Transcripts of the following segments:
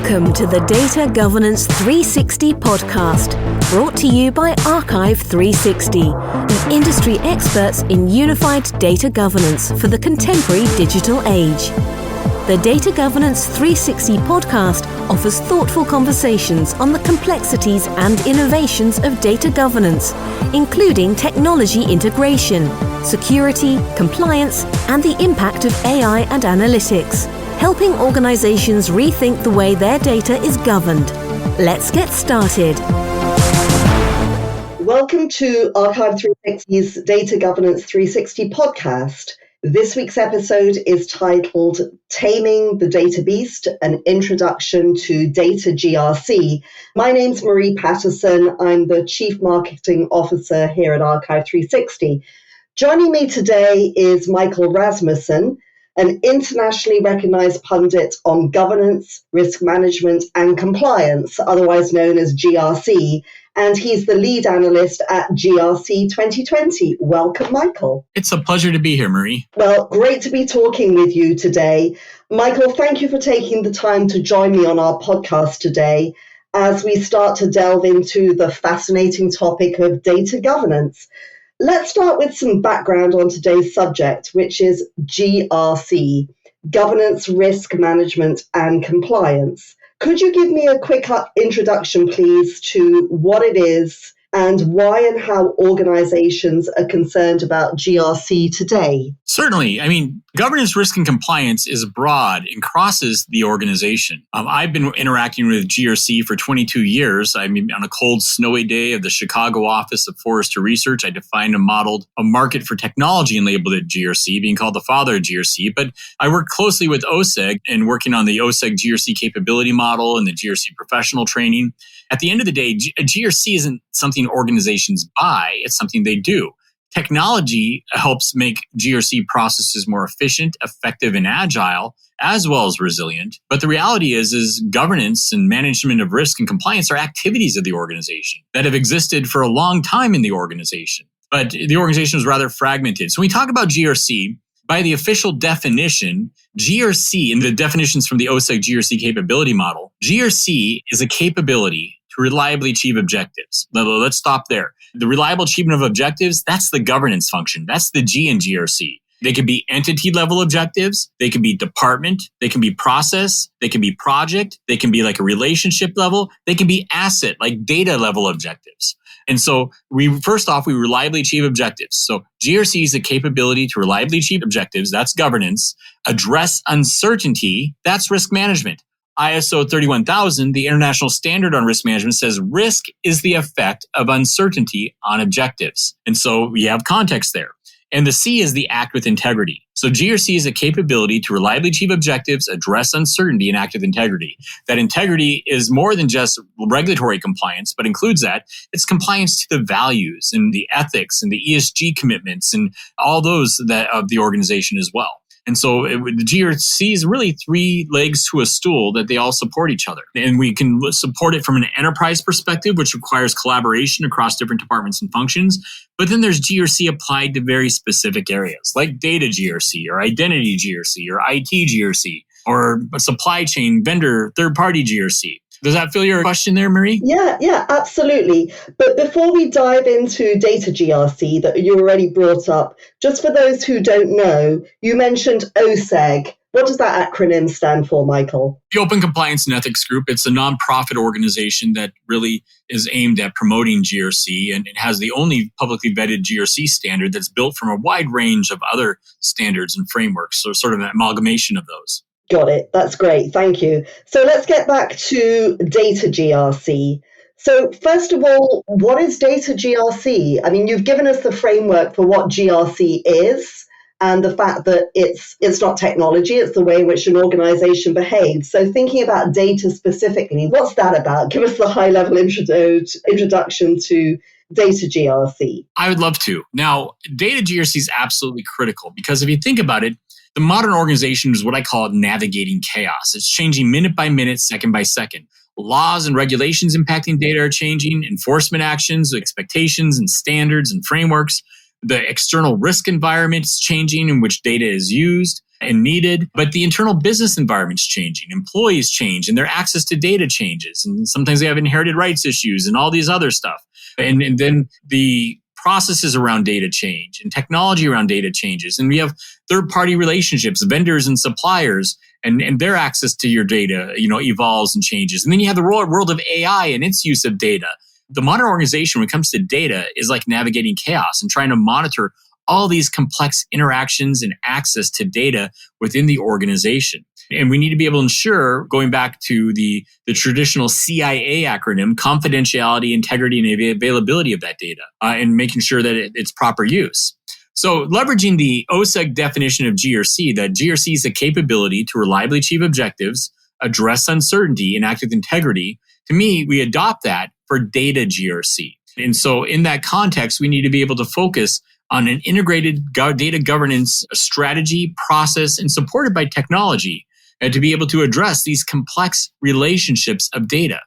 Welcome to the Data Governance 360 podcast, brought to you by Archive 360, the industry experts in unified data governance for the contemporary digital age. The Data Governance 360 podcast offers thoughtful conversations on the complexities and innovations of data governance, including technology integration, security, compliance, and the impact of AI and analytics, helping organizations rethink the way their data is governed. Let's get started. Welcome to Archive 360's Data Governance 360 podcast. This week's episode is titled Taming the Data Beast, an introduction to data GRC. My name's Marie Patterson. I'm the Chief Marketing Officer here at Archive 360. Joining me today is Michael Rasmussen, an internationally recognized pundit on governance, risk management, and compliance, otherwise known as GRC, and he's the lead analyst at GRC 2020. Welcome, Michael. It's a pleasure to be here, Marie. Well, great to be talking with you today. Michael, thank you for taking the time to join me on our podcast today as we start to delve into the fascinating topic of data governance. Let's start with some background on today's subject, which is GRC, Governance, Risk Management and Compliance. Could you give me a quick introduction, please, to what it is and why and how organizations are concerned about GRC today? Certainly. Governance, risk, and compliance is broad and crosses the organization. I've been interacting with GRC for 22 years. On a cold, snowy day of the Chicago office of Forrester Research, I defined and modeled a market for technology and labeled it GRC, being called the father of GRC. But I worked closely with OSEG and working on the OSEG GRC capability model and the GRC professional training. At the end of the day, a GRC isn't something organizations buy, it's something they do. Technology helps make GRC processes more efficient, effective, and agile, as well as resilient. But the reality is governance and management of risk and compliance are activities of the organization that have existed for a long time in the organization. But the organization is rather fragmented. So when we talk about GRC, by the official definition, GRC, and the definitions from the OSEG GRC capability model, GRC is a capability to reliably achieve objectives. Let's stop there. The reliable achievement of objectives, that's the governance function. That's the G in GRC. They can be entity level objectives. They can be department. They can be process. They can be project. They can be like a relationship level. They can be asset, like data level objectives. And so we reliably achieve objectives. So GRC is the capability to reliably achieve objectives. That's governance. Address uncertainty. That's risk management. ISO 31000, the international standard on risk management, says risk is the effect of uncertainty on objectives. And so we have context there. And the C is the act with integrity. So GRC is a capability to reliably achieve objectives, address uncertainty, and act with integrity. That integrity is more than just regulatory compliance, but includes that. It's compliance to the values and the ethics and the ESG commitments and all those that of the organization as well. And so the GRC is really three legs to a stool that they all support each other. And we can support it from an enterprise perspective, which requires collaboration across different departments and functions. But then there's GRC applied to very specific areas like data GRC or identity GRC or IT GRC or supply chain vendor third-party GRC. Does that fill your question there, Marie? Yeah, absolutely. But before we dive into data GRC that you already brought up, just for those who don't know, you mentioned OSEG. What does that acronym stand for, Michael? The Open Compliance and Ethics Group. It's a nonprofit organization that really is aimed at promoting GRC, and it has the only publicly vetted GRC standard that's built from a wide range of other standards and frameworks, so sort of an amalgamation of those. Got it. That's great. Thank you. So let's get back to data GRC. So first of all, what is data GRC? You've given us the framework for what GRC is and the fact that it's not technology, it's the way in which an organization behaves. So thinking about data specifically, what's that about? Give us the high-level introduction to data GRC. I would love to. Now, data GRC is absolutely critical because if you think about it, the modern organization is what I call navigating chaos. It's changing minute by minute, second by second. Laws and regulations impacting data are changing, enforcement actions, expectations and standards and frameworks. The external risk environment is changing in which data is used. and needed. But the internal business environment's changing. Employees change and their access to data changes. And sometimes they have inherited rights issues and all these other stuff. And then the processes around data change and technology around data changes. And we have third-party relationships, vendors and suppliers, and their access to your data, evolves and changes. And then you have the world of AI and its use of data. The modern organization, when it comes to data, is like navigating chaos and trying to monitor all these complex interactions and access to data within the organization. And we need to be able to ensure, going back to the traditional CIA acronym, confidentiality, integrity, and availability of that data, and making sure that it's proper use. So leveraging the OSEG definition of GRC, that GRC is the capability to reliably achieve objectives, address uncertainty, and act with integrity. To me, we adopt that for data GRC. And so in that context, we need to be able to focus on an integrated data governance strategy, process, and supported by technology, and to be able to address these complex relationships of data.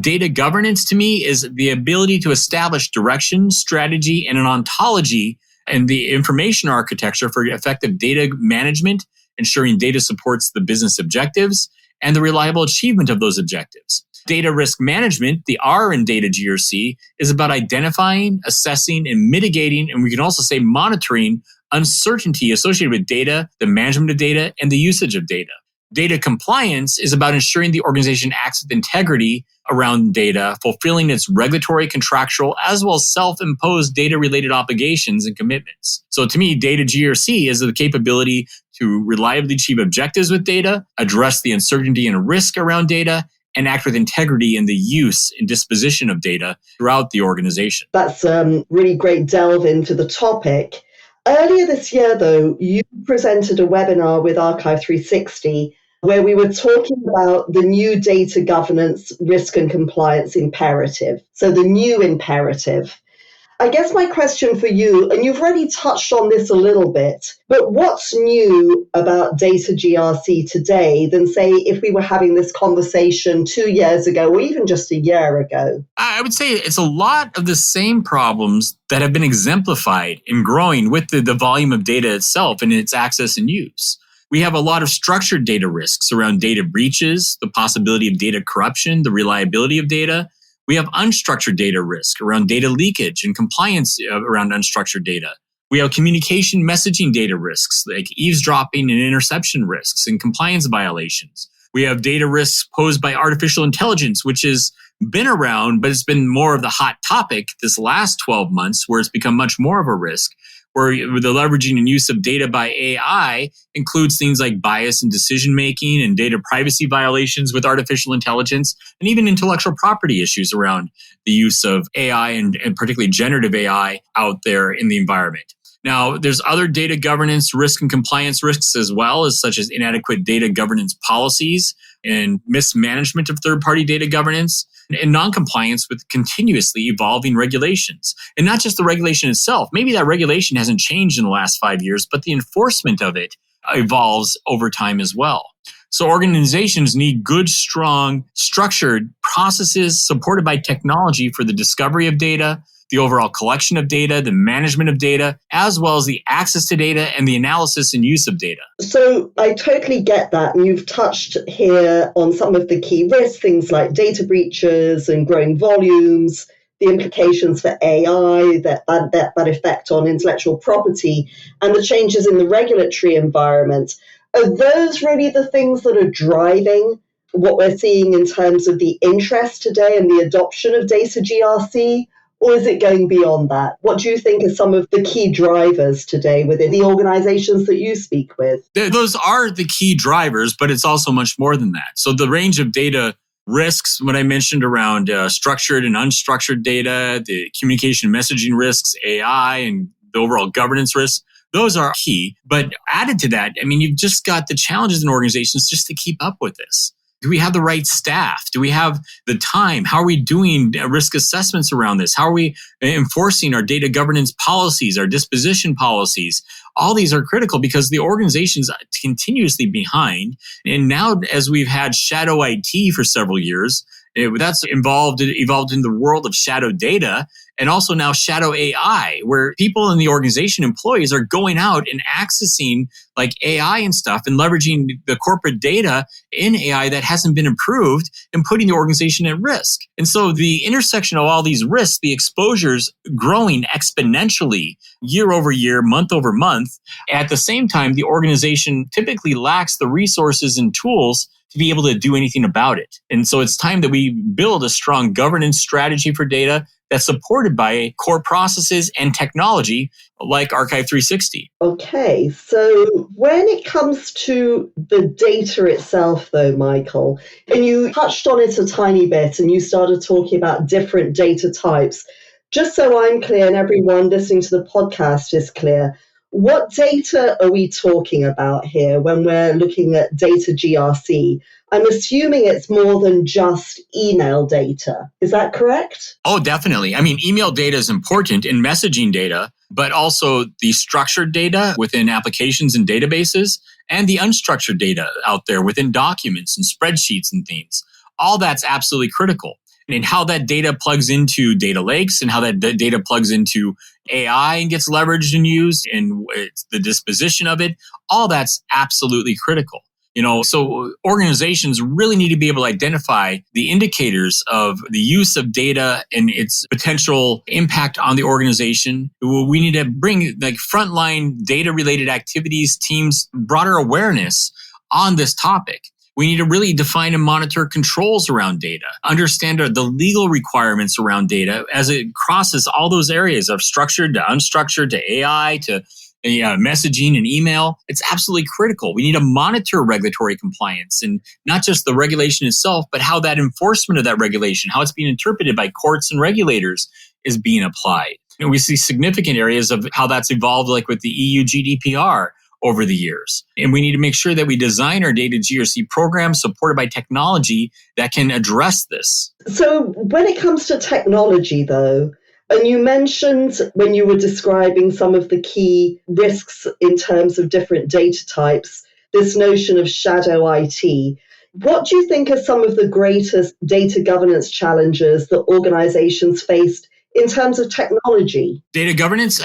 Data governance to me is the ability to establish direction, strategy, and an ontology and the information architecture for effective data management, ensuring data supports the business objectives and the reliable achievement of those objectives. Data risk management, the R in data GRC, is about identifying, assessing, and mitigating, and we can also say monitoring uncertainty associated with data, the management of data, and the usage of data. Data compliance is about ensuring the organization acts with integrity around data, fulfilling its regulatory, contractual, as well as self-imposed data-related obligations and commitments. So to me, data GRC is the capability to reliably achieve objectives with data, address the uncertainty and risk around data, and act with integrity in the use and disposition of data throughout the organization. That's really great delve into the topic. Earlier this year, though, you presented a webinar with Archive 360 where we were talking about the new data governance, risk and compliance imperative. So the new imperative. I guess my question for you, and you've already touched on this a little bit, but what's new about data GRC today than, say, if we were having this conversation 2 years ago or even just a year ago? I would say it's a lot of the same problems that have been exemplified in growing with the volume of data itself and its access and use. We have a lot of structured data risks around data breaches, the possibility of data corruption, the reliability of data. We have unstructured data risk around data leakage and compliance around unstructured data. We have communication messaging data risks like eavesdropping and interception risks and compliance violations. We have data risks posed by artificial intelligence, which has been around, but it's been more of the hot topic this last 12 months, where it's become much more of a risk, where the leveraging and use of data by AI includes things like bias in decision-making and data privacy violations with artificial intelligence, and even intellectual property issues around the use of AI and particularly generative AI out there in the environment. Now, there's other data governance risk and compliance risks as well, such as inadequate data governance policies and mismanagement of third-party data governance, and non-compliance with continuously evolving regulations. And not just the regulation itself. Maybe that regulation hasn't changed in the last 5 years, but the enforcement of it evolves over time as well. So organizations need good, strong, structured processes supported by technology for the discovery of data, the overall collection of data, the management of data, as well as the access to data and the analysis and use of data. So I totally get that. And you've touched here on some of the key risks, things like data breaches and growing volumes, the implications for AI, that effect on intellectual property, and the changes in the regulatory environment. Are those really the things that are driving what we're seeing in terms of the interest today and the adoption of data GRC? Or is it going beyond that? What do you think are some of the key drivers today within the organizations that you speak with? Those are the key drivers, but it's also much more than that. So the range of data risks, what I mentioned around structured and unstructured data, the communication messaging risks, AI, and the overall governance risks, those are key. But added to that, you've just got the challenges in organizations just to keep up with this. Do we have the right staff? Do we have the time? How are we doing risk assessments around this? How are we enforcing our data governance policies, our disposition policies? All these are critical because the organization's continuously behind. And now, as we've had shadow IT for several years, that's evolved in the world of shadow data. and also now shadow AI, where people in the organization, employees, are going out and accessing like AI and stuff and leveraging the corporate data in AI that hasn't been approved and putting the organization at risk. And so the intersection of all these risks, the exposures growing exponentially year over year, month over month. At the same time, the organization typically lacks the resources and tools to be able to do anything about it. And so it's time that we build a strong governance strategy for data that's supported by core processes and technology like Archive 360. Okay, so when it comes to the data itself, though, Michael, and you touched on it a tiny bit and you started talking about different data types, just so I'm clear and everyone listening to the podcast is clear, what data are we talking about here when we're looking at data GRC? I'm assuming it's more than just email data. Is that correct? Oh, definitely. I mean, email data is important in messaging data, but also the structured data within applications and databases and the unstructured data out there within documents and spreadsheets and things. All that's absolutely critical. And how that data plugs into data lakes and how that data plugs into AI and gets leveraged and used and the disposition of it, all that's absolutely critical. So organizations really need to be able to identify the indicators of the use of data and its potential impact on the organization. We need to bring like frontline data related activities, teams, broader awareness on this topic. We need to really define and monitor controls around data, understand the legal requirements around data as it crosses all those areas of structured to unstructured to AI to messaging and email. It's absolutely critical. We need to monitor regulatory compliance and not just the regulation itself, but how that enforcement of that regulation, how it's being interpreted by courts and regulators is being applied. And we see significant areas of how that's evolved, like with the EU GDPR over the years. And we need to make sure that we design our data GRC program supported by technology that can address this. So when it comes to technology, though, and you mentioned when you were describing some of the key risks in terms of different data types, this notion of shadow IT. What do you think are some of the greatest data governance challenges that organizations faced in terms of technology? Data governance,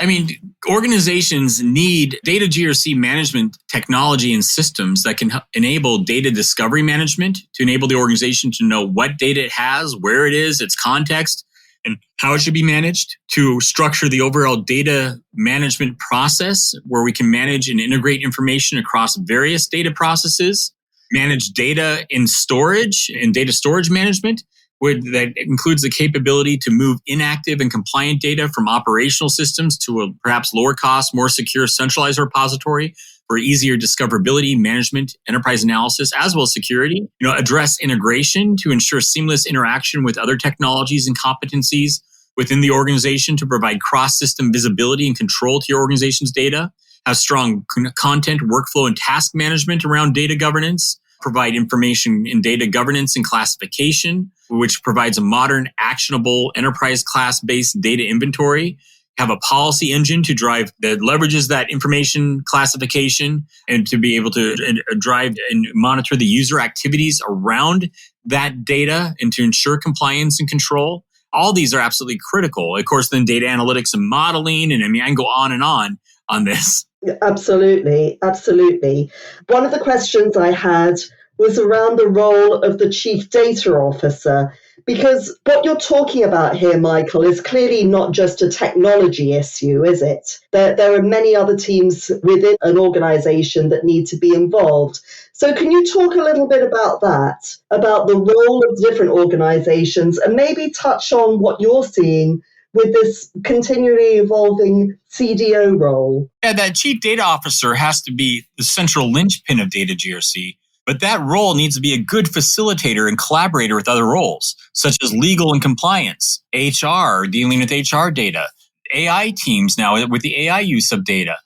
organizations need data GRC management technology and systems that can enable data discovery management to enable the organization to know what data it has, where it is, its context, and how it should be managed, to structure the overall data management process where we can manage and integrate information across various data processes, manage data in storage and data storage management, that includes the capability to move inactive and compliant data from operational systems to a perhaps lower cost, more secure centralized repository for easier discoverability, management, enterprise analysis, as well as security. Address integration to ensure seamless interaction with other technologies and competencies within the organization to provide cross-system visibility and control to your organization's data. Have strong content, workflow, and task management around data governance. Provide information in data governance and classification, which provides a modern, actionable, enterprise class-based data inventory. Have a policy engine to drive that leverages that information classification and to be able to drive and monitor the user activities around that data and to ensure compliance and control. All these are absolutely critical. Of course, then data analytics and modeling, and I can go on this. Absolutely, absolutely. One of the questions I had was around the role of the chief data officer, because what you're talking about here, Michael, is clearly not just a technology issue, is it? There are many other teams within an organization that need to be involved. So can you talk a little bit about that, about the role of different organizations, and maybe touch on what you're seeing with this continually evolving CDO role? Yeah, that chief data officer has to be the central linchpin of data GRC, but that role needs to be a good facilitator and collaborator with other roles, such as legal and compliance, HR, dealing with HR data, AI teams now with the AI use of data.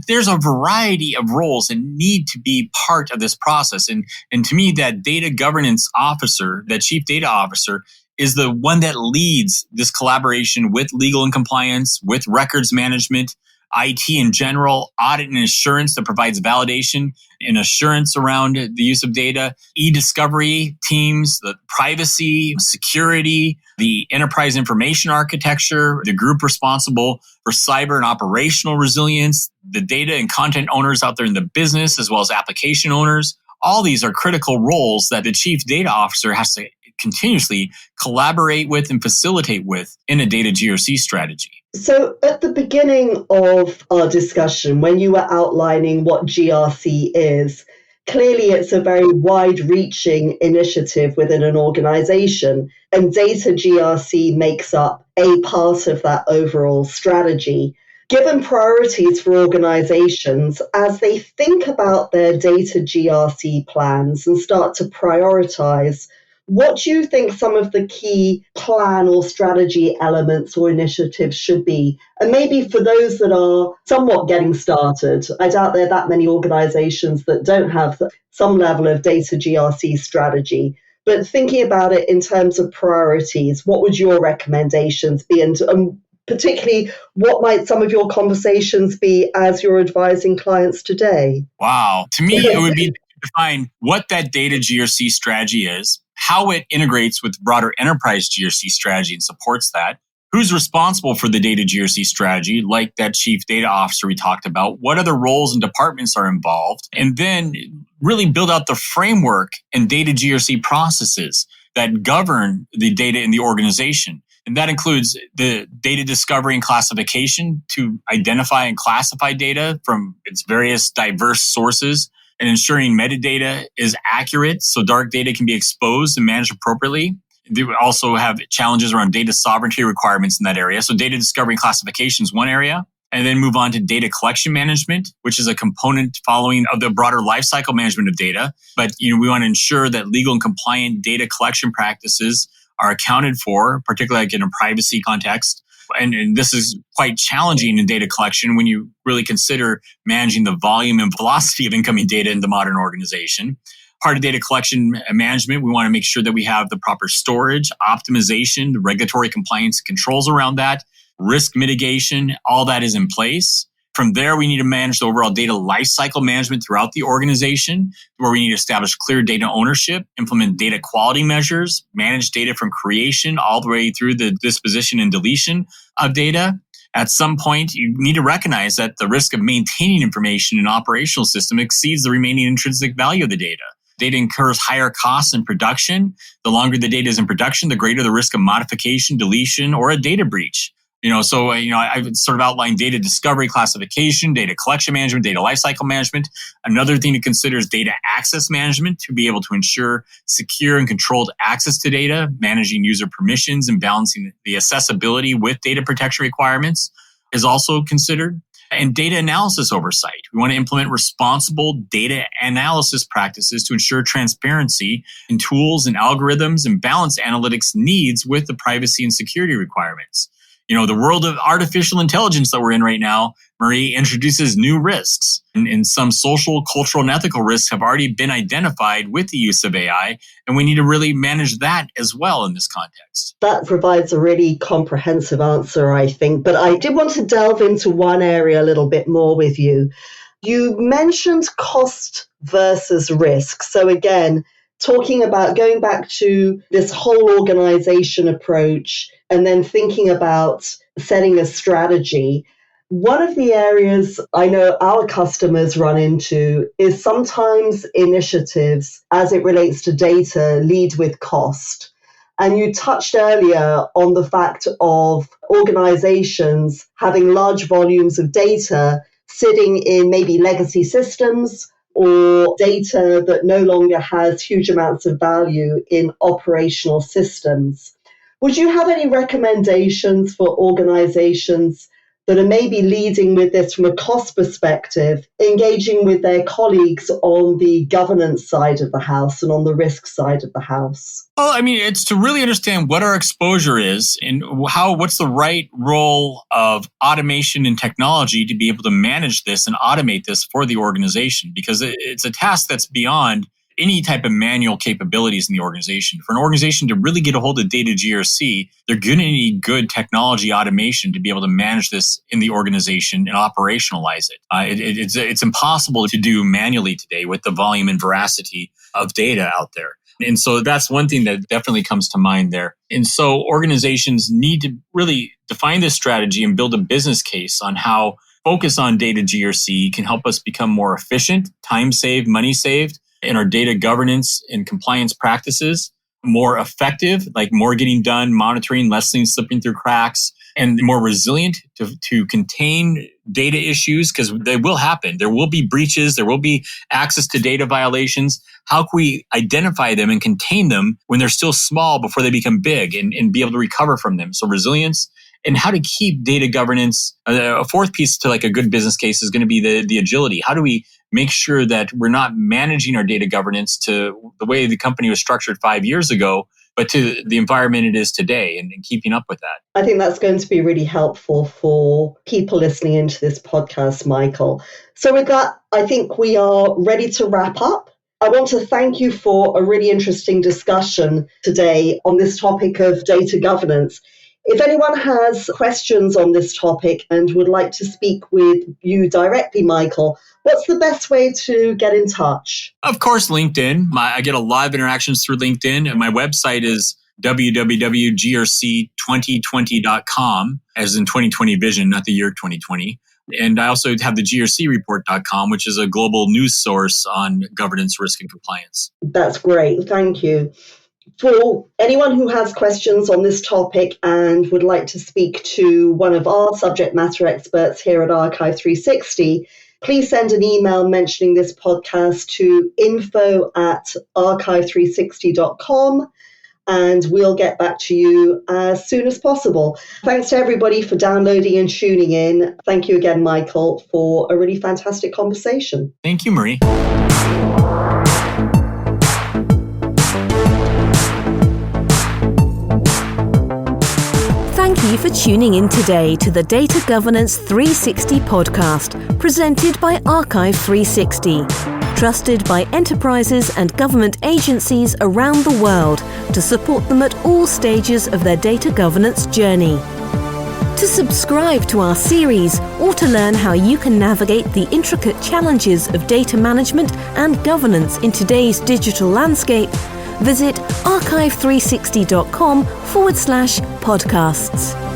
There's a variety of roles that need to be part of this process. And to me, that data governance officer, that chief data officer, is the one that leads this collaboration with legal and compliance, with records management, IT in general, audit and assurance that provides validation and assurance around the use of data, e-discovery teams, the privacy, security, the enterprise information architecture, the group responsible for cyber and operational resilience, the data and content owners out there in the business, as well as application owners. All these are critical roles that the chief data officer has to continuously collaborate with and facilitate with in a data GRC strategy. So at the beginning of our discussion, when you were outlining what GRC is, clearly it's a very wide-reaching initiative within an organization, and data GRC makes up a part of that overall strategy. Given priorities for organizations as they think about their data GRC plans and start to prioritize, what do you think some of the key plan or strategy elements or initiatives should be? And maybe for those that are somewhat getting started, I doubt there are that many organizations that don't have some level of data GRC strategy. But thinking about it in terms of priorities, what would your recommendations be? And particularly, what might some of your conversations be as you're advising clients today? Wow. To me, it would be to define what that data GRC strategy is, how it integrates with broader enterprise GRC strategy and supports that, who's responsible for the data GRC strategy, like that chief data officer we talked about, what other roles and departments are involved, and then really build out the framework and data GRC processes that govern the data in the organization. And that includes the data discovery and classification to identify and classify data from its various diverse sources, and ensuring metadata is accurate so dark data can be exposed and managed appropriately. They also have challenges around data sovereignty requirements in that area. So data discovery and classification is one area. And then move on to data collection management, which is a component following of the broader lifecycle management of data. But we want to ensure that legal and compliant data collection practices are accounted for, particularly like in a privacy context. And this is quite challenging in data collection when you really consider managing the volume and velocity of incoming data in the modern organization. Part of data collection management, we want to make sure that we have the proper storage, optimization, the regulatory compliance controls around that, risk mitigation, all that is in place. From there, we need to manage the overall data lifecycle management throughout the organization, where we need to establish clear data ownership, implement data quality measures, manage data from creation all the way through the disposition and deletion of data. At some point, you need to recognize that the risk of maintaining information in an operational system exceeds the remaining intrinsic value of the data. Data incurs higher costs in production. The longer the data is in production, the greater the risk of modification, deletion, or a data breach. I've sort of outlined data discovery, classification, data collection management, data lifecycle management. Another thing to consider is data access management to be able to ensure secure and controlled access to data, managing user permissions and balancing the accessibility with data protection requirements is also considered. And data analysis oversight. We want to implement responsible data analysis practices to ensure transparency in tools and algorithms and balance analytics needs with the privacy and security requirements. The world of artificial intelligence that we're in right now, Marie, introduces new risks. And some social, cultural, and ethical risks have already been identified with the use of AI. And we need to really manage that as well in this context. That provides a really comprehensive answer, I think. But I did want to delve into one area a little bit more with you. You mentioned cost versus risk. So again, talking about going back to this whole organization approach and then thinking about setting a strategy, one of the areas I know our customers run into is sometimes initiatives as it relates to data lead with cost. And you touched earlier on the fact of organizations having large volumes of data sitting in maybe legacy systems or data that no longer has huge amounts of value in operational systems. Would you have any recommendations for organizations that are maybe leading with this from a cost perspective, engaging with their colleagues on the governance side of the house and on the risk side of the house? Well, it's to really understand what our exposure is and what's the right role of automation and technology to be able to manage this and automate this for the organization, because it's a task that's beyond any type of manual capabilities in the organization. For an organization to really get a hold of data GRC, they're going to need good technology automation to be able to manage this in the organization and operationalize it. It's impossible to do manually today with the volume and veracity of data out there. And so that's one thing that definitely comes to mind there. And so organizations need to really define this strategy and build a business case on how focus on data GRC can help us become more efficient, time saved, money saved in our data governance and compliance practices, more effective, like more getting done, monitoring, less things slipping through cracks, and more resilient to contain data issues, because they will happen. There will be breaches. There will be access to data violations. How can we identify them and contain them when they're still small before they become big and be able to recover from them? So resilience and how to keep data governance. A fourth piece to like a good business case is going to be the agility. How do we make sure that we're not managing our data governance to the way the company was structured 5 years ago, but to the environment it is today and keeping up with that? I think that's going to be really helpful for people listening into this podcast, Michael. So with that, I think we are ready to wrap up. I want to thank you for a really interesting discussion today on this topic of data governance. If anyone has questions on this topic and would like to speak with you directly, Michael, what's the best way to get in touch? Of course, LinkedIn. I get a lot of interactions through LinkedIn, and my website is www.grc2020.com, as in 2020 vision, not the year 2020. And I also have the grcreport.com, which is a global news source on governance, risk, and compliance. That's great. Thank you. For anyone who has questions on this topic and would like to speak to one of our subject matter experts here at Archive 360, please send an email mentioning this podcast to info@archive360.com and we'll get back to you as soon as possible. Thanks to everybody for downloading and tuning in. Thank you again, Michael, for a really fantastic conversation. Thank you, Marie. Thank you for tuning in today to the Data Governance 360 podcast, presented by Archive 360, trusted by enterprises and government agencies around the world to support them at all stages of their data governance journey. To subscribe to our series or to learn how you can navigate the intricate challenges of data management and governance in today's digital landscape, visit archive360.com/podcasts.